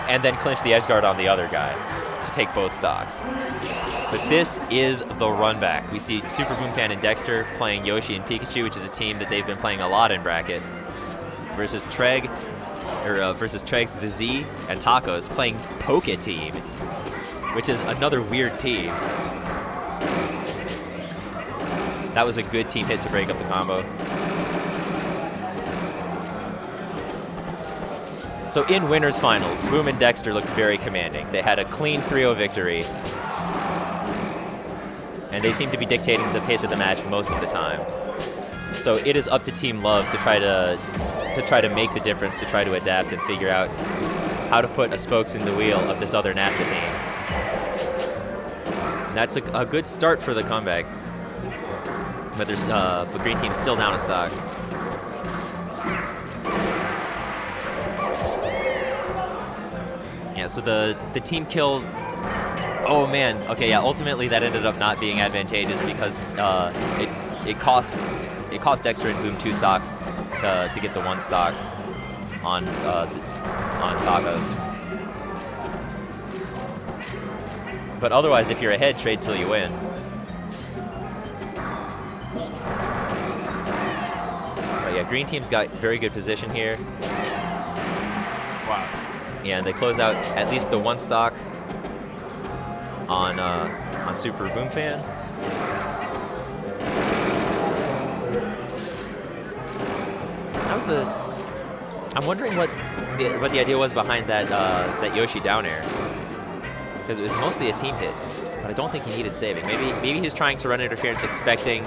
and then clinch the edge guard on the other guy to take both stocks. But this is the run back. We see SuPeRbOoMfAN and Dext3r playing Yoshi and Pikachu, which is a team that they've been playing a lot in bracket, versus Treg's TheZ and Tacos playing Poke Team, which is another weird team. That was a good team hit to break up the combo. So in winners finals, Boom and Dext3r looked very commanding. They had a clean 3-0 victory, and they seem to be dictating the pace of the match most of the time. So it is up to Team Love to try to make the difference, to try to adapt and figure out how to put a spokes in the wheel of this other NAFTA team. And that's a good start for the comeback. But the green team's still down a stock. Yeah, so the team kill. Oh man. Okay, yeah. Ultimately, that ended up not being advantageous because it cost Dext3r and Boom 2 stocks to get the 1 stock on Tacos. But otherwise, if you're ahead, trade till you win. But yeah, green team's got very good position here. Wow. Yeah, and they close out at least the 1 stock on SuPeRbOoMfAn. I'm wondering what the idea was behind that Yoshi down air, because it was mostly a team hit, but I don't think he needed saving. Maybe he was trying to run interference, expecting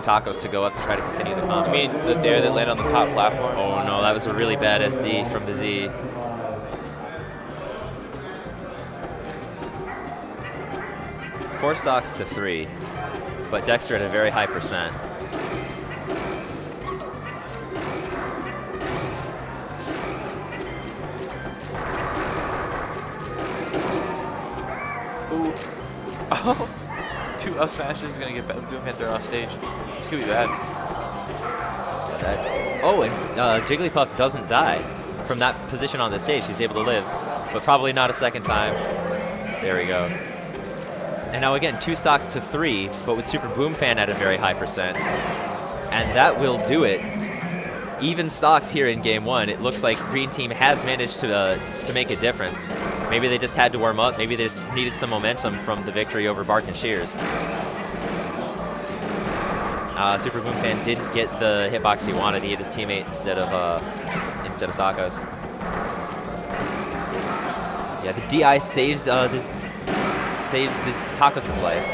Tacos to go up to try to continue the combo. I mean, the dare that landed on the top platform. Oh no, that was a really bad SD from TheZ. Four stocks to 3, but Dext3r at a very high percent. Ooh. Oh. 2 up smashes is going to get BoomFan thrown off stage. It's going to be bad. Oh, and Jigglypuff doesn't die from that position on the stage. He's able to live, but probably not a second time. There we go. And now again, 2 stocks to 3, but with SuPeRbOoMfAn at a very high percent. And that will do it. Even stocks here in game 1. It looks like green team has managed to make a difference. Maybe they just had to warm up. Maybe they just needed some momentum from the victory over Bark and Shears. SuPeRbOoMfAn didn't get the hitbox he wanted. He hit his teammate instead of Tacos. Yeah, the DI saves this Tacos' life.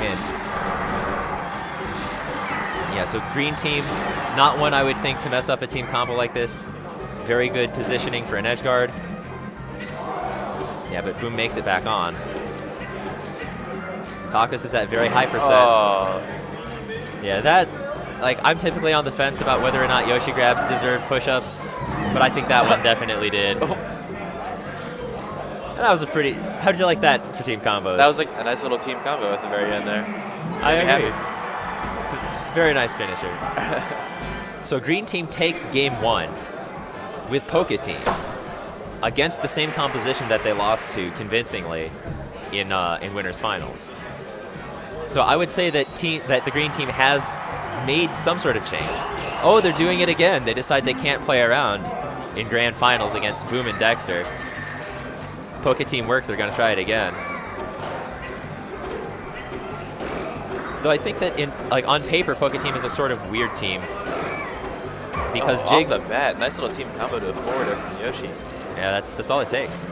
Man. Yeah, so green team, not one I would think to mess up a team combo like this. Very good positioning for an edge guard. Yeah, but Boom makes it back on. Tacos is at very high percent. Oh. Yeah, that, like, I'm typically on the fence about whether or not Yoshi grabs deserve push-ups, but I think that one definitely did. Oh. And that was a pretty, how did you like that for team combos? That was like a nice little team combo at the very end there. I agree. It's a very nice finisher. So green team takes game 1 with Poke Team against the same composition that they lost to convincingly in winners finals. So I would say that the green team has made some sort of change. Oh, they're doing it again. They decide they can't play around in grand finals against Boom and Dext3r. Poke Team worked, they're going to try it again. Though I think that on paper, Poke Team is a sort of weird team. Because Jigs... Off the bat, nice little team combo to a forwarder from Yoshi. Yeah, that's all it takes.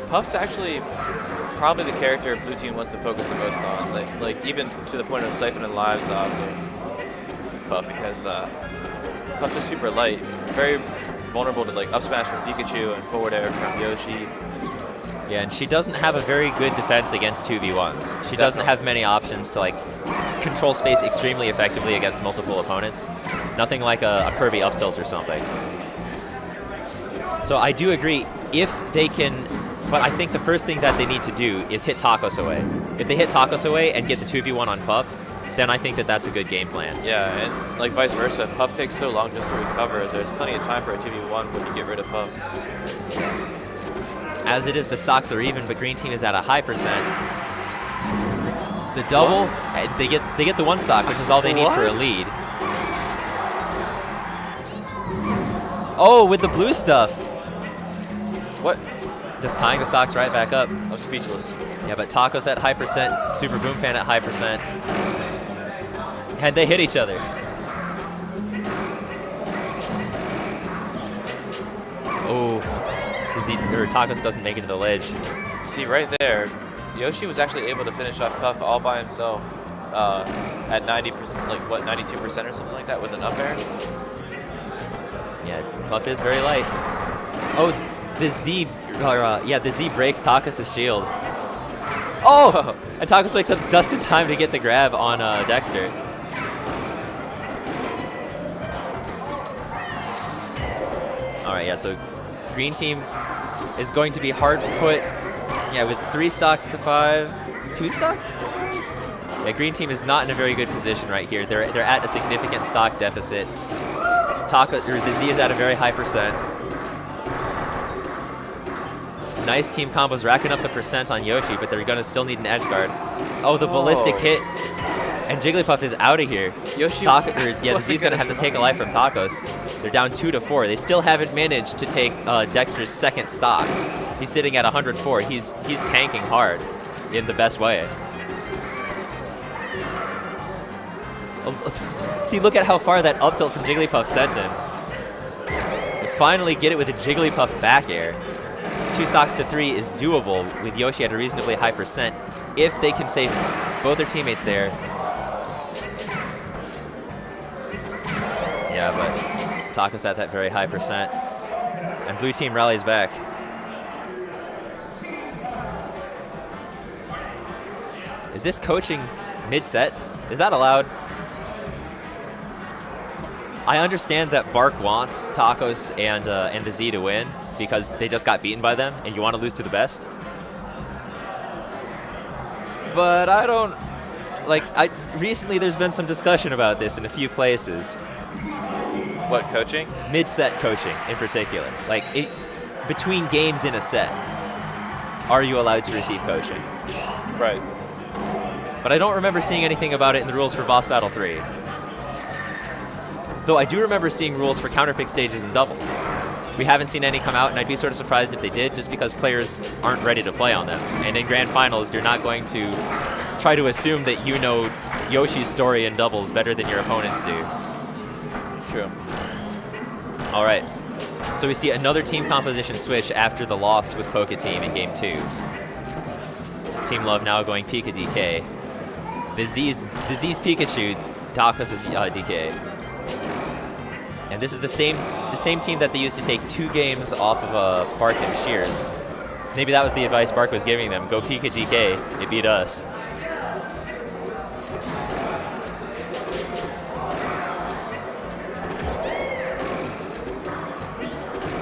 Puff's actually probably the character blue team wants to focus the most on. Like even to the point of siphoning lives off of Puff, because Puff is super light, very vulnerable to like up smash from Pikachu and forward air from Yoshi. Yeah, and she doesn't have a very good defense against 2v1s. She doesn't have many options to like control space extremely effectively against multiple opponents. Nothing like a Kirby up tilt or something. So I do agree, if they can But I think the first thing that they need to do is hit Tacos away. If they hit Tacos away and get the 2v1 on Puff, then I think that that's a good game plan. Yeah, and like vice versa. Puff takes so long just to recover. There's plenty of time for a 2v1 when you get rid of Puff. As it is, the stocks are even, but green team is at a high percent. The double, and they get the 1 stock, which is all they need for a lead. Oh, with the blue stuff. What? Just tying the stocks right back up. I'm speechless. Yeah, but Tacos at high percent, SuPeRbOoMfAn at high percent. And they hit each other. Oh, Tacos doesn't make it to the ledge. See, right there, Yoshi was actually able to finish off Puff all by himself at 90%, like what, 92% or something like that with an up air. Yeah, Puff is very light. Oh, TheZ, TheZ breaks Tacos' shield. Oh, and Tacos wakes up just in time to get the grab on Dext3r. All right, yeah, so green team is going to be hard put, yeah, with 3 stocks to 5, 2 stocks? Yeah, green team is not in a very good position right here. They're at a significant stock deficit. TheZ is at a very high percent. Nice team combos racking up the percent on Yoshi, but they're gonna still need an edge guard. Oh, the ballistic hit, and Jigglypuff is out of here. Yoshi, TheZ's gonna have to take a life from Tacos. They're down 2 to 4. They still haven't managed to take Dext3r's second stock. He's sitting at 104. He's tanking hard in the best way. See, look at how far that up tilt from Jigglypuff sent him. They finally get it with a Jigglypuff back air. 2 stocks to 3 is doable with Yoshi at a reasonably high percent if they can save both their teammates there. Yeah, but Tacos at that very high percent. And blue team rallies back. Is this coaching mid-set? Is that allowed? I understand that Bark wants Tacos and TheZ to win because they just got beaten by them, and you want to lose to the best. But I don't, recently there's been some discussion about this in a few places. What, coaching? Mid-set coaching, in particular. Between games in a set, are you allowed to receive coaching? Right. But I don't remember seeing anything about it in the rules for Boss Battle 3. Though I do remember seeing rules for counterpick stages and doubles. We haven't seen any come out, and I'd be sort of surprised if they did, just because players aren't ready to play on them. And in Grand Finals, you're not going to try to assume that you know Yoshi's story in doubles better than your opponents do. True. All right. So we see another team composition switch after the loss with Poke Team in Game 2. Team Love now going Pika DK. TheZ's Pikachu, Tacos' DK. And this is the same team that they used to take 2 games off of Bark and Shears. Maybe that was the advice Bark was giving them. Go Pika DK, they beat us.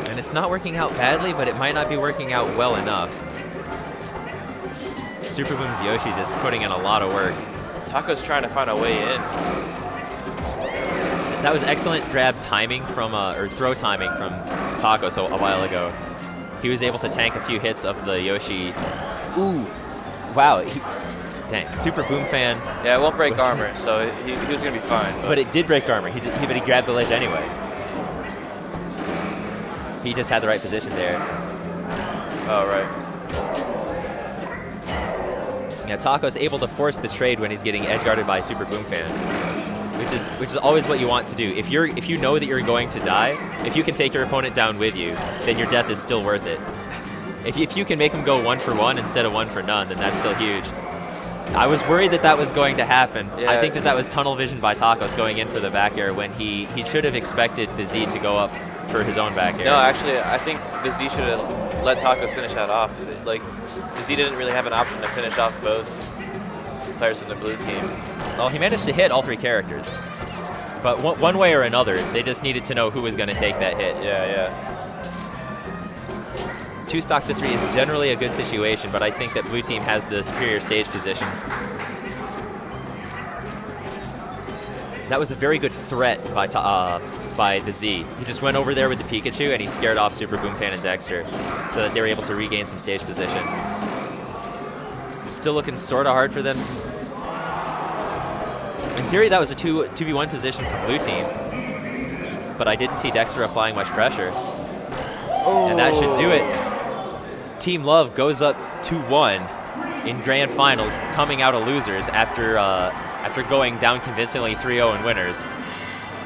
And it's not working out badly, but it might not be working out well enough. SuPeRbOOM's Yoshi just putting in a lot of work. Taco's trying to find a way in. That was excellent grab timing from, or throw timing from Tacos a while ago. He was able to tank a few hits of the Yoshi. Ooh, wow. Dang, SuPeRbOOMfAn. Yeah, it won't break armor, so he was going to be fine. But it did break armor. But he grabbed the ledge anyway. He just had the right position there. Oh, right. Yeah, Tacos able to force the trade when he's getting edge guarded by SuPeRbOOMfAn, which is always what you want to do. If you know that you're going to die, if you can take your opponent down with you, then your death is still worth it. If you can make him go 1 for 1 instead of 1 for none, then that's still huge. I was worried that was going to happen. Yeah. I think that was tunnel vision by Tacos going in for the back air when he should have expected TheZ to go up for his own back air. No, actually, I think TheZ should have let Tacos finish that off. Like, TheZ didn't really have an option to finish off both players from the blue team. Well, he managed to hit all 3 characters. But one way or another, they just needed to know who was going to take that hit. Yeah, yeah. 2 stocks to 3 is generally a good situation, but I think that blue team has the superior stage position. That was a very good threat by TheZ. He just went over there with the Pikachu and he scared off SuPeRbOoMfAn and Dexter so that they were able to regain some stage position. Still looking sort of hard for them. In theory, that was a 2v1 position for blue team, but I didn't see Dext3r applying much pressure. Oh. And that should do it. Team Love goes up 2-1 in grand finals, coming out of losers after going down convincingly 3-0 in winners.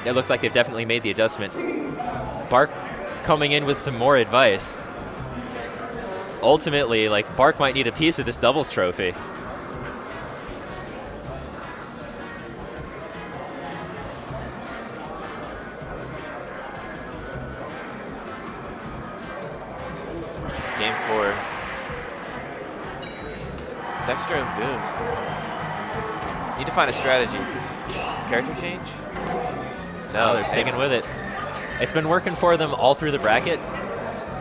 It looks like they've definitely made the adjustment. Bark coming in with some more advice. Ultimately, like, Bark might need a piece of this doubles trophy. Game 4. Dext3r and Boom. Need to find a strategy. Character change? No, they're sticking with it. It's been working for them all through the bracket,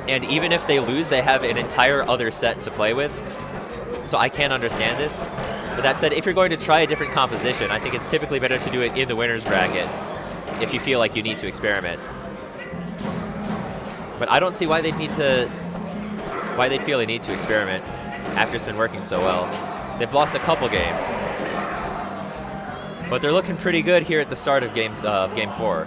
and even if they lose, they have an entire other set to play with. So I can't understand this. But that said, if you're going to try a different composition, I think it's typically better to do it in the winner's bracket if you feel like you need to experiment. But I don't see why they'd feel they need to experiment after it's been working so well. They've lost a couple games, but they're looking pretty good here at the start of game 4.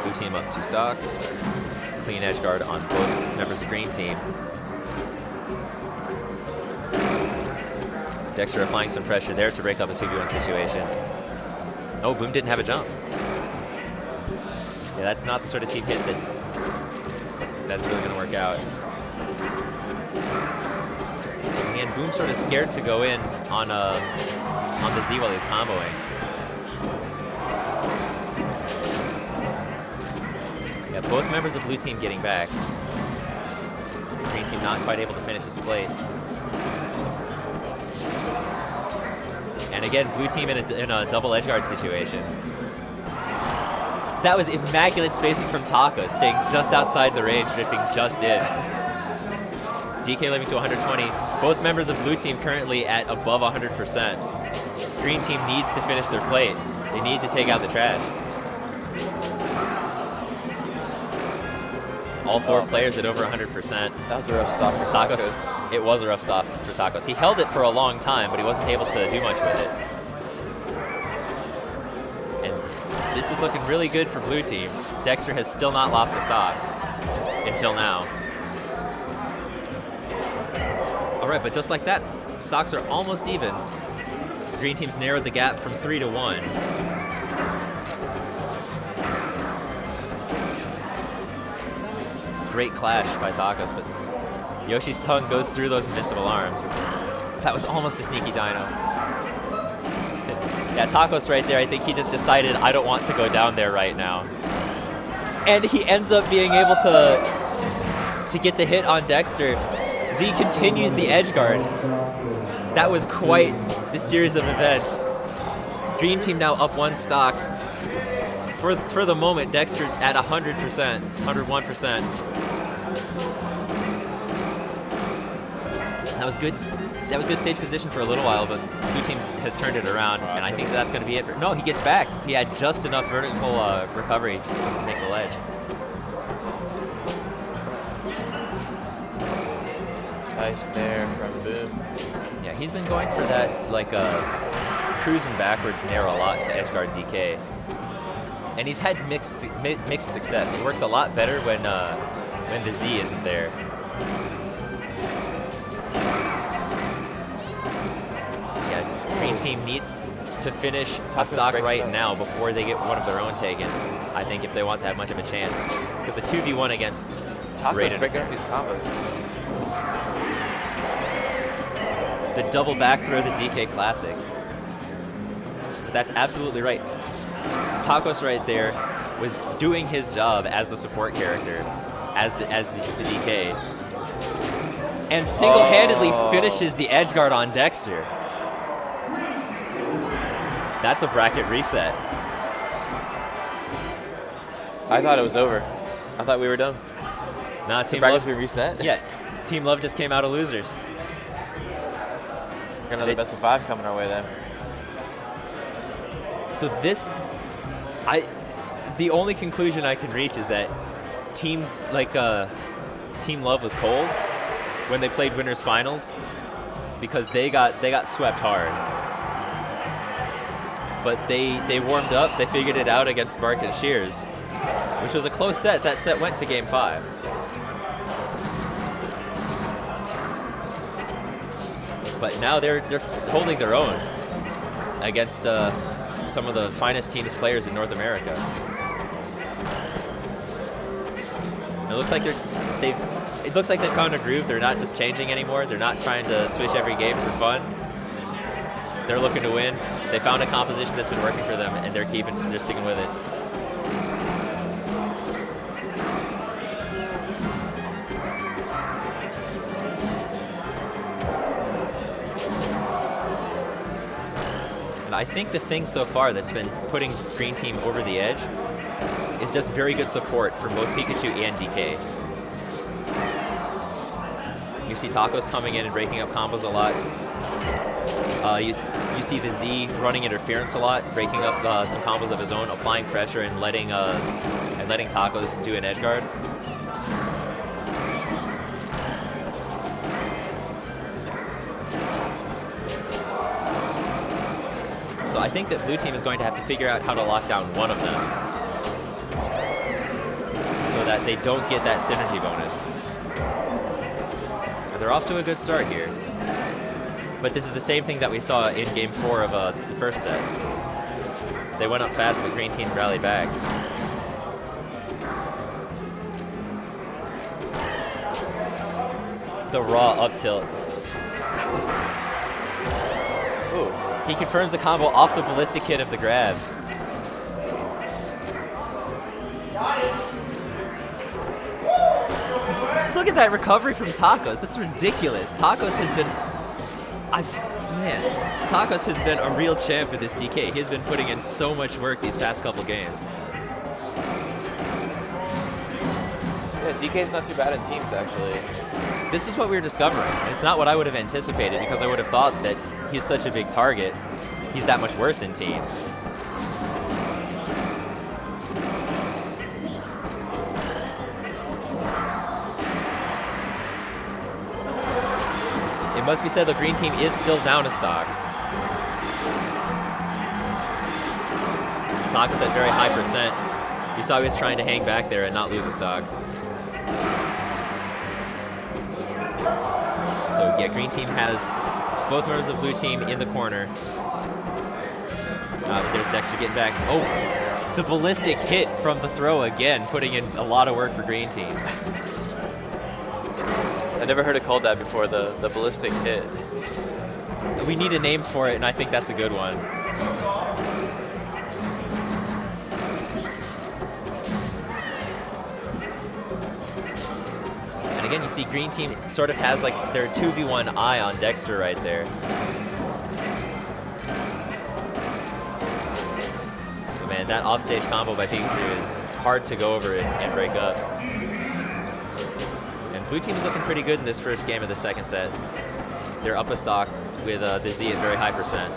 Blue team up 2 stocks. Clean edge guard on both members of green team. Dext3r applying some pressure there to break up a 2v1 situation. Oh, Boom didn't have a jump. Yeah, that's not the sort of team hit that's really going to work out. And Boom sort of scared to go in on TheZ while he's comboing. Yeah, both members of blue team getting back. Green team not quite able to finish his plate. And again, blue team in a double edge guard situation. That was immaculate spacing from Taco, staying just outside the range, drifting just in. DK living to 120. Both members of blue team currently at above 100%. Green team needs to finish their plate. They need to take out the trash. All 4 players at over 100%. That was a rough stop for Tacos. It was a rough stop for Tacos. He held it for a long time, but he wasn't able to do much with it. And this is looking really good for blue team. Dext3r has still not lost a stock until now. All right, but just like that, stocks are almost even. Green team's narrowed the gap from 3 to 1. Great clash by Tacos, but Yoshi's tongue goes through those invincible arms. That was almost a sneaky dino. Yeah, Tacos right there, I think he just decided, I don't want to go down there right now. And he ends up being able to get the hit on Dexter. Z continues the edge guard. That was quite the series of events. Green team now up 1 stock. For the moment, Dexter at 100%, 101%. That was good. That was good stage position for a little while, but blue team has turned it around, and I think that's going to be it. No, he gets back. He had just enough vertical recovery to make the ledge. Nice there from Boom. Yeah, he's been going for that, like, cruising backwards nair a lot to edgeguard DK. And he's had mixed success. It works a lot better when TheZ isn't there. Yeah, green team needs to finish a stock right now before they get one of their own taken, I think, if they want to have much of a chance. Because a 2v1 against Taco's breaking up these combos. The double back throw, the DK classic. But that's absolutely right. Tacos right there was doing his job as the support character, as the DK, and single-handedly finishes the edge guard on Dexter. That's a bracket reset. I thought it was over. I thought we were done. Nah, Team Practice Love. we reset? Yeah, Team Love just came out of losers. Got another best of 5 coming our way then. So this, the only conclusion I can reach is that Team Love was cold when they played winners finals because they got swept hard. But they warmed up, they figured it out against Bark and Shears, which was a close set. That set went to game 5. But now they're holding their own against some of the finest teams players in North America. It looks like they found a groove. They're not just changing anymore. They're not trying to switch every game for fun. They're looking to win. They found a composition that's been working for them, and they're sticking with it. And I think the thing so far that's been putting Green Team over the edge is just very good support from both Pikachu and DK. You see Tacos coming in and breaking up combos a lot. You see TheZ running interference a lot, breaking up some combos of his own, applying pressure and letting Tacos do an edge guard. So I think that Blue Team is going to have to figure out how to lock down one of them so that they don't get that synergy bonus. And they're off to a good start here. But this is the same thing that we saw in Game 4 of the first set. They went up fast, but Green Team rallied back. The raw up tilt. Ooh. He confirms the combo off the ballistic hit of the grab. Look at that recovery from Tacos. That's ridiculous. Tacos has been... Tacos has been a real champ with this DK. He's been putting in so much work these past couple games. Yeah, DK's not too bad in teams, actually. This is what we were discovering. And it's not what I would have anticipated because I would have thought that he's such a big target. He's that much worse in teams. It must be said the Green Team is still down a stock. Tacos at very high percent. You saw he was trying to hang back there and not lose a stock. So yeah, Green Team has both members of Blue Team in the corner. There's Dext3r getting back. Oh, the ballistic hit from the throw again, putting in a lot of work for Green Team. I never heard it called that before, the ballistic hit. We need a name for it, and I think that's a good one. And again, you see Green Team sort of has like their 2v1 eye on Dext3r right there. But man, that offstage combo by Pikachu is hard to go over and break up. Blue Team is looking pretty good in this first game of the second set. They're up a stock with TheZ at very high percent.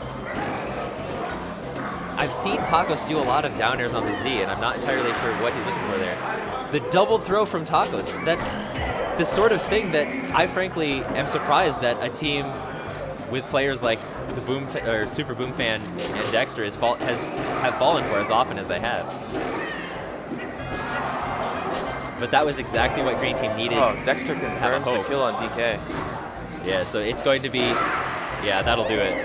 I've seen Tacos do a lot of down airs on TheZ, and I'm not entirely sure what he's looking for there. The double throw from Tacos, that's the sort of thing that I frankly am surprised that a team with players like the SuPeRbOoMfAn and Dext3r have fallen for as often as they have. But that was exactly what Green Team needed. Oh, Dext3r confirms the kill on DK. Yeah, so it's going to be, yeah, that'll do it.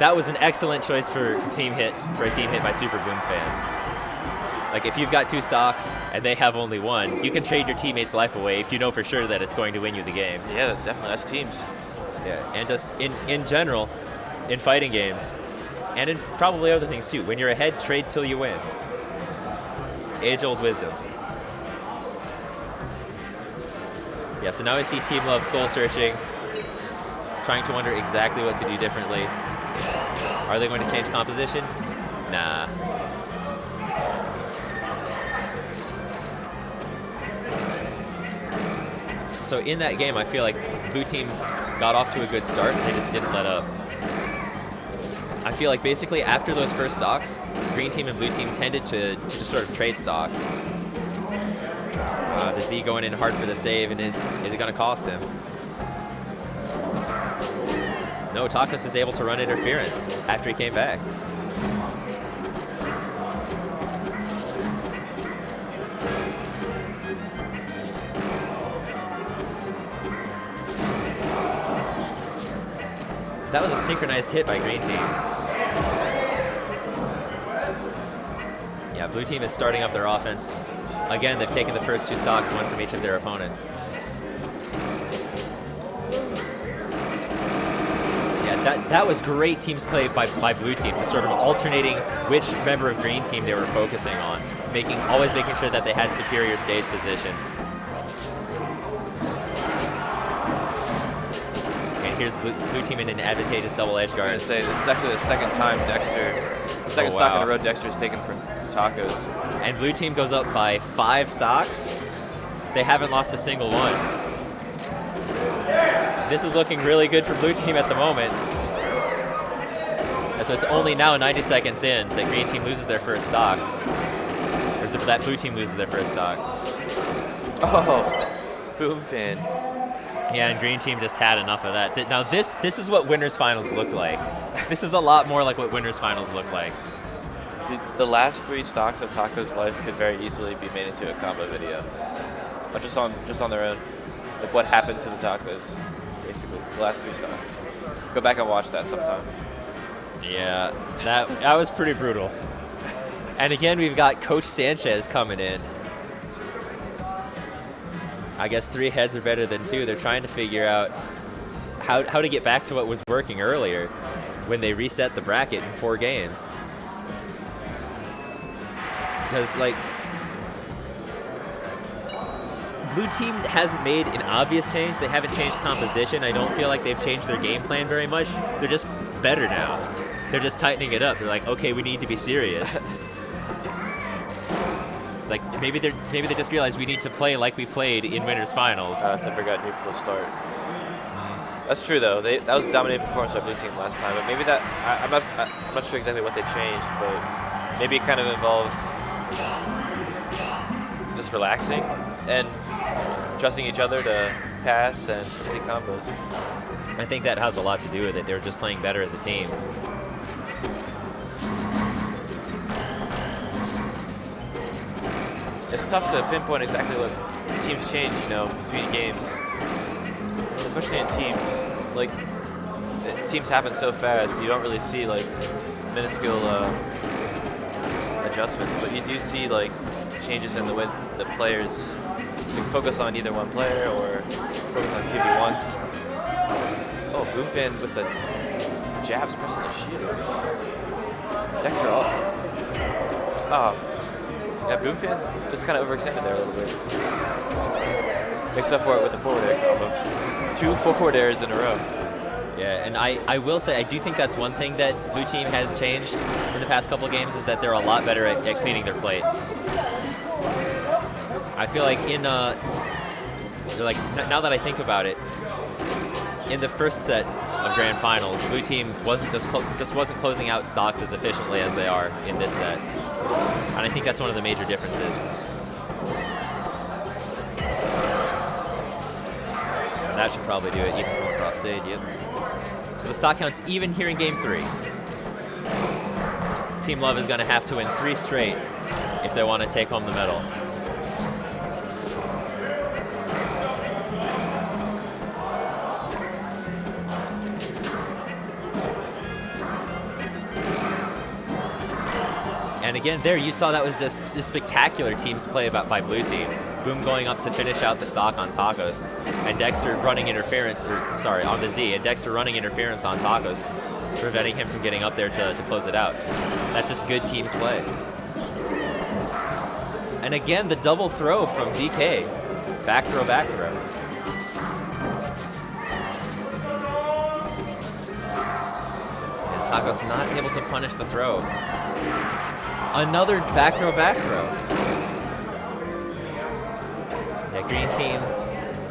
That was an excellent choice for a team hit by SuPeRbOoMfAn. Like if you've got 2 stocks and they have only 1, you can trade your teammate's life away if you know for sure that it's going to win you the game. Yeah, definitely. That's teams. Yeah, and just in general, in fighting games, and in probably other things too, when you're ahead, trade till you win. Age-old wisdom. Yeah, so now I see Team Love soul-searching, trying to wonder exactly what to do differently. Are they going to change composition? Nah. So in that game, I feel like blue team got off to a good start, and they just didn't let up. I feel like basically after those first stocks, green team and blue team tended to just sort of trade stocks. TheZ going in hard for the save, and is it going to cost him? No, Takos is able to run interference after he came back. That was a synchronized hit by green team. Yeah, blue team is starting up their offense. Again, they've taken the first 2 stocks, one from each of their opponents. Yeah, that was great teams play by blue team, just sort of alternating which member of green team they were focusing on, always making sure that they had superior stage position. Here's blue team in an advantageous double edge guard. I was going to say, this is actually the second time second stock in a row Dexter's taken from Takos. And blue team goes up by 5 stocks. They haven't lost a single one. This is looking really good for blue team at the moment. And so it's only now 90 seconds in that green team loses their first stock. Or that blue team loses their first stock. Oh, BoomFan. Yeah, and green team just had enough of that. Now this is what winners finals look like. This is a lot more like what winners finals look like. The last 3 stocks of Taco's life could very easily be made into a combo video, but just on their own. Like what happened to the Tacos, basically the last 3 stocks. Go back and watch that sometime. Yeah, that was pretty brutal. And again, we've got Coach Sanchez coming in. I guess 3 heads are better than 2. They're trying to figure out how to get back to what was working earlier when they reset the bracket in 4 games. Because, like, blue team hasn't made an obvious change. They haven't changed composition. I don't feel like they've changed their game plan very much. They're just better now. They're just tightening it up. They're like, okay, we need to be serious. Like maybe they just realized we need to play like we played in winners finals. I forgot neutral start. That's true though. That was a dominating performance by blue team last time. But maybe that I'm not sure exactly what they changed, but maybe it kind of involves just relaxing and trusting each other to pass and hit combos. I think that has a lot to do with it. They were just playing better as a team. It's tough to pinpoint exactly what teams change, between games, especially in teams. Like, teams happen so fast, you don't really see like minuscule adjustments, but you do see like changes in the way the players can focus on either one player or focus on 2v1s. Oh, BoomFan with the jabs pressing the shield. Dext3r. Oh. Yeah, BoomFan just kind of overextended there a little bit. Makes up for it with the forward air combo. 2 forward airs in a row. Yeah, and I will say, I do think that's one thing that blue team has changed in the past couple of games is that they're a lot better at cleaning their plate. I feel like now that I think about it, in the first set of grand finals, blue team wasn't wasn't closing out stocks as efficiently as they are in this set. And I think that's one of the major differences. That should probably do it, even from across stage, yep. So the stock count's even here in game 3. Team Love is going to have to win 3 straight if they want to take home the medal. And again, there you saw that was just a spectacular team's play by blue team. Boom going up to finish out the stock on Takos, and Dexter running interference, on TheZ, and Dexter running interference on Takos, preventing him from getting up there to close it out. That's just good team's play. And again, the double throw from DK. Back throw, back throw. And Takos not able to punish the throw. Another back throw, back throw. Yeah, green team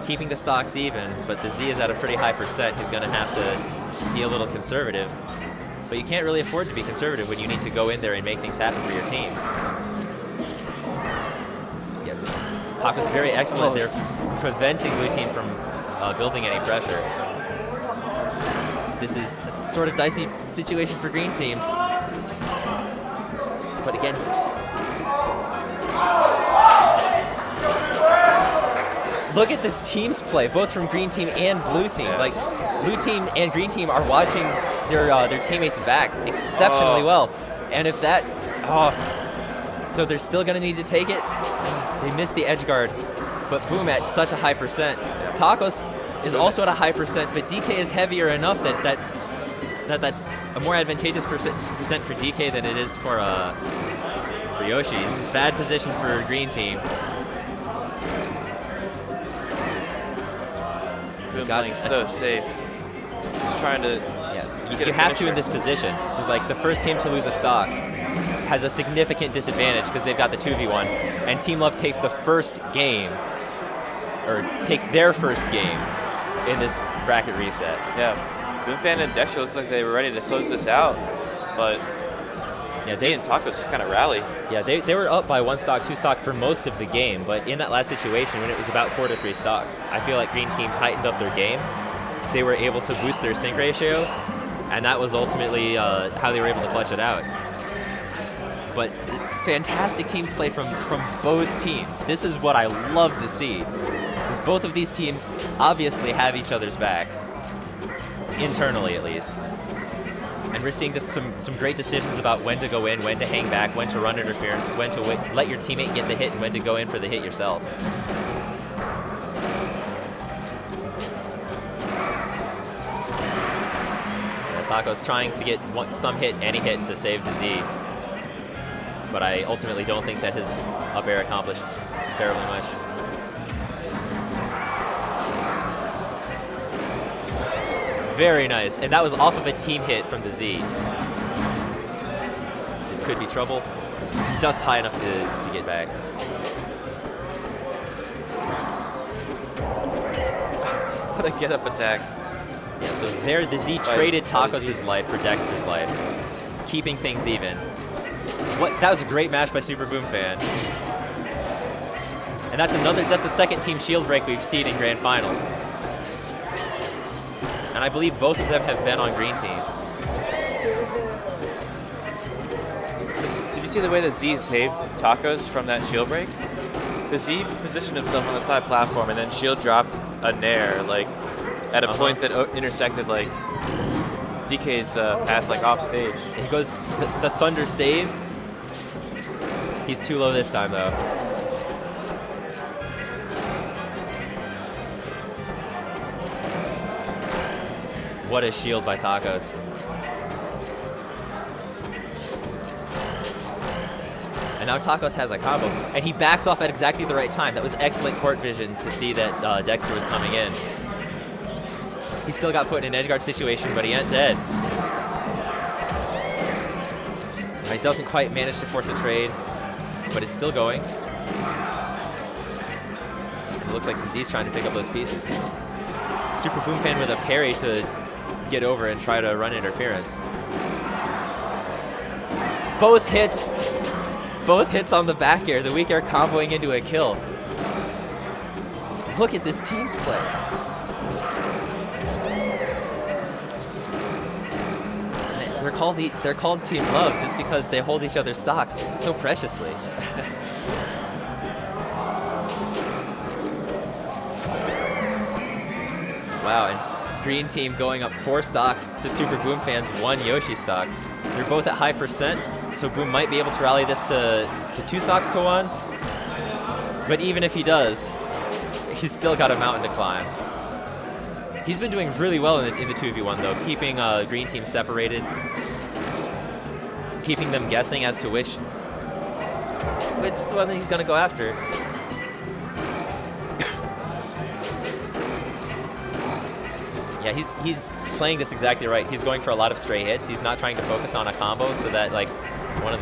keeping the stocks even, but TheZ is at a pretty high percent. He's going to have to be a little conservative. But you can't really afford to be conservative when you need to go in there and make things happen for your team. Yeah, Taco's very excellent. They're preventing blue team from building any pressure. This is a sort of dicey situation for green team. But again, look at this team's play, both from green team and blue team. Like, blue team and green team are watching their teammates back exceptionally well. And if that, so they're still gonna need to take it. They missed the edge guard, but Boom at such a high percent. Tacos is also at a high percent, but DK is heavier enough that's a more advantageous percent for DK than it is for Yoshi. This is bad position for green team. Boom playing so safe. He's trying to. Yeah, you have to in this position. It's like the first team to lose a stock has a significant disadvantage because they've got the 2v1, and Team Love takes the first game, or takes their first game in this bracket reset. Yeah, BoomFan and Dext3r looked like they were ready to close this out, but yeah, they and Tacos just kind of rally. Yeah, they were up by 1 stock, 2 stock for most of the game, but in that last situation when it was about 4 to 3 stocks, I feel like green team tightened up their game. They were able to boost their sync ratio, and that was ultimately how they were able to clutch it out. But fantastic teams play from both teams. This is what I love to see, because both of these teams obviously have each other's back, internally at least. And we're seeing just some great decisions about when to go in, when to hang back, when to run interference, when to let your teammate get the hit, and when to go in for the hit yourself. Taco's trying to get some hit, any hit, to save TheZ. But I ultimately don't think that his up air accomplished terribly much. Very nice, and that was off of a team hit from TheZ. This could be trouble. Just high enough to get back. What a get-up attack. Yeah, so there TheZ traded Tacos' life for Dext3r's life, keeping things even. That was a great match by SuPeRbOoMfAn. And that's the second team shield break we've seen in grand finals. And I believe both of them have been on green team. Did you see the way that Z saved Tacos from that shield break? TheZ positioned himself on the side platform and then shield dropped a nair, like, at a point that intersected, like, DK's path, like, off stage. He goes the Thunder save. He's too low this time, though. What a shield by Tacos. And now Tacos has a combo, and he backs off at exactly the right time. That was excellent court vision to see that Dext3r was coming in. He still got put in an edge guard situation, but he ain't dead. He doesn't quite manage to force a trade, but it's still going. It looks like TheZ's trying to pick up those pieces. SuPeRbOoMfAn with a parry to get over and try to run interference. Both hits on the back air. The weak air comboing into a kill. Look at this team's play. They're called Team Love just because they hold each other's stocks so preciously. Wow, and green team going up 4 stocks to SuPeRbOoMfAn's 1 Yoshi stock. They're both at high percent, so Boom might be able to rally this to 2 stocks to 1. But even if he does, he's still got a mountain to climb. He's been doing really well in the 2v1 though, keeping green team separated, keeping them guessing as to which the one that he's gonna go after. Yeah, he's playing this exactly right. He's going for a lot of stray hits. He's not trying to focus on a combo so that like one of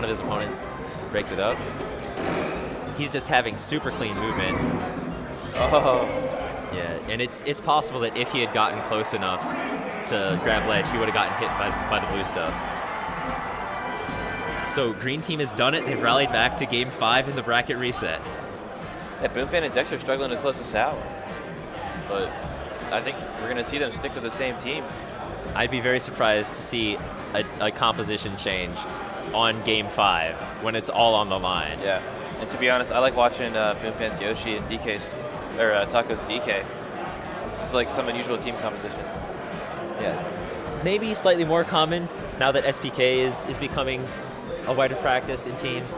his opponents breaks it up. He's just having super clean movement. Oh. Yeah, and it's possible that if he had gotten close enough to grab ledge, he would have gotten hit by the blue stuff. So green team has done it. They've rallied back to game 5 in the bracket reset. Yeah, BoomFan and Dext are struggling to close this out. But I think we're going to see them stick with the same team. I'd be very surprised to see a composition change on game 5 when it's all on the line. Yeah, and to be honest, I like watching BoomFan's Yoshi and DK's, or Taco's DK. This is like some unusual team composition. Yeah, maybe slightly more common now that SPK is becoming a wider practice in teams.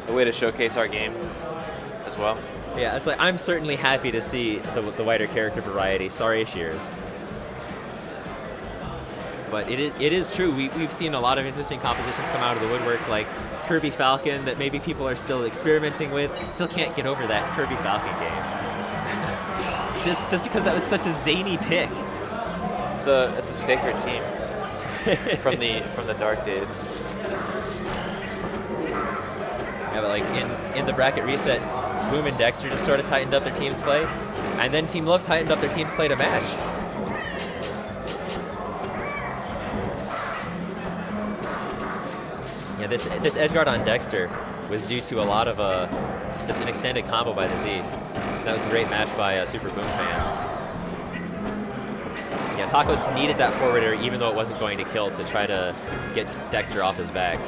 A way to showcase our game as well. Yeah, it's like I'm certainly happy to see the wider character variety. Sorry, Shears. But it is true. We've seen a lot of interesting compositions come out of the woodwork, like Kirby Falcon, that maybe people are still experimenting with. Still can't get over that Kirby Falcon game. just because that was such a zany pick. It's a sacred team from the dark days. Yeah, but like in the bracket reset, Boom and Dext3r just sort of tightened up their team's play, and then Team Love tightened up their team's play to match. Yeah, this edge guard on Dext3r was due to a lot of just an extended combo by TheZ. That was a great match by SuPeRbOoMfAn. Yeah, Tacos needed that forward air even though it wasn't going to kill to try to get Dext3r off his back.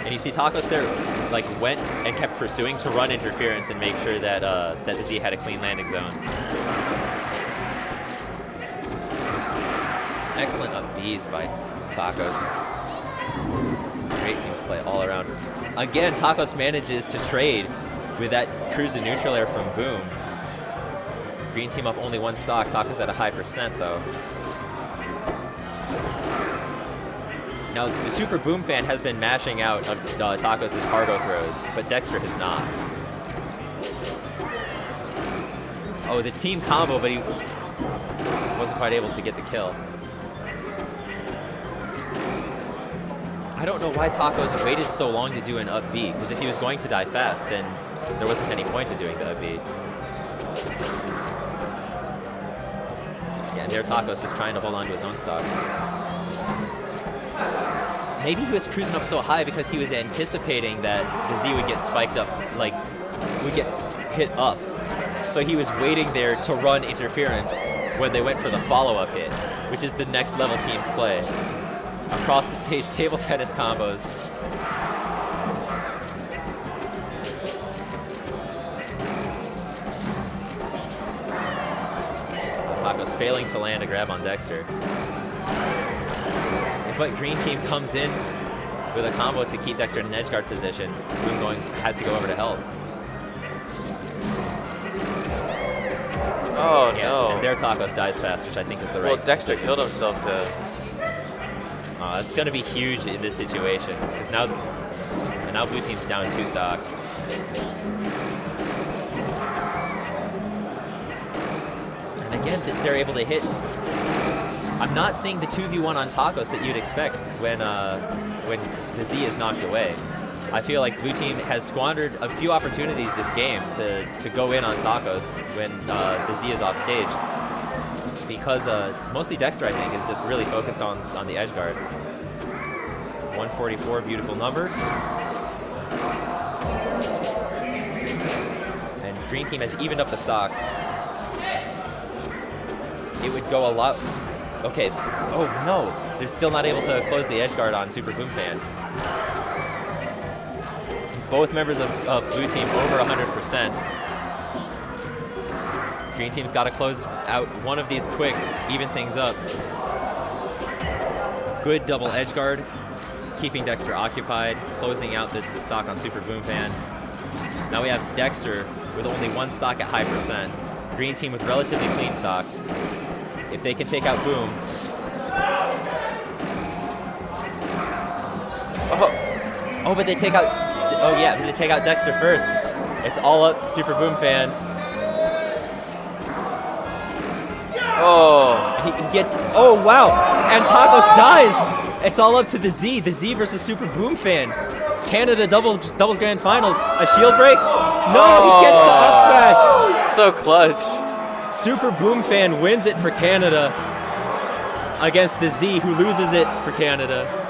And you see Tacos there like went and kept pursuing to run interference and make sure that that TheZ had a clean landing zone. Just excellent up Bs by Tacos. Great teams play all around. Again, Tacos manages to trade with that cruise and neutral air from Boom. Green team up only 1 stock. Tacos at a high percent though. Now, the SuPeRbOoMfAn has been mashing out of Tacos' cargo throws, but Dext3r has not. Oh, the team combo, but he wasn't quite able to get the kill. I don't know why Tacos waited so long to do an up B, because if he was going to die fast, then there wasn't any point to doing the up B. Yeah, and there Tacos just trying to hold on to his own stock. Maybe he was cruising up so high because he was anticipating that TheZ would get spiked up, like, would get hit up. So he was waiting there to run interference when they went for the follow-up hit, which is the next level teams play. Across the stage, table tennis combos. Tacos failing to land a grab on Dext3r. But green team comes in with a combo to keep Dext3r in an edge guard position. Boom has to go over to help. Oh yeah, no! And there Tacos dies fast, which I think is the right. Well, Dext3r killed himself to. It's going to be huge in this situation because now blue team's down 2 stocks. And again, they're able to hit. I'm not seeing the 2v1 on Tacos that you'd expect when TheZ is knocked away. I feel like blue team has squandered a few opportunities this game to go in on Tacos when TheZ is off stage. Because mostly Dext3r, I think, is just really focused on the edge guard. 144, beautiful number. And green team has evened up the stocks. It would go a lot. Okay. Oh no, they're still not able to close the edge guard on SuPeRbOoMfAn. Both members of blue team over 100%. Green team's got to close out one of these quick, even things up. Good double edge guard, keeping Dext3r occupied, closing out the stock on SuPeRbOoMfAn. Now we have Dext3r with only 1 stock at high percent. Green team with relatively clean stocks. If they can take out Boom. Oh, but they take out. Oh yeah, they take out Dext3r first. It's all up to SuPeRbOoMfAn. Oh. He gets, oh wow, and Tacos dies. It's all up to TheZ versus SuPeRbOoMfAn. Canada doubles grand finals. A shield break? No, he gets the up smash. So clutch. SuPeRbOoMfAn wins it for Canada against TheZ, who loses it for Canada.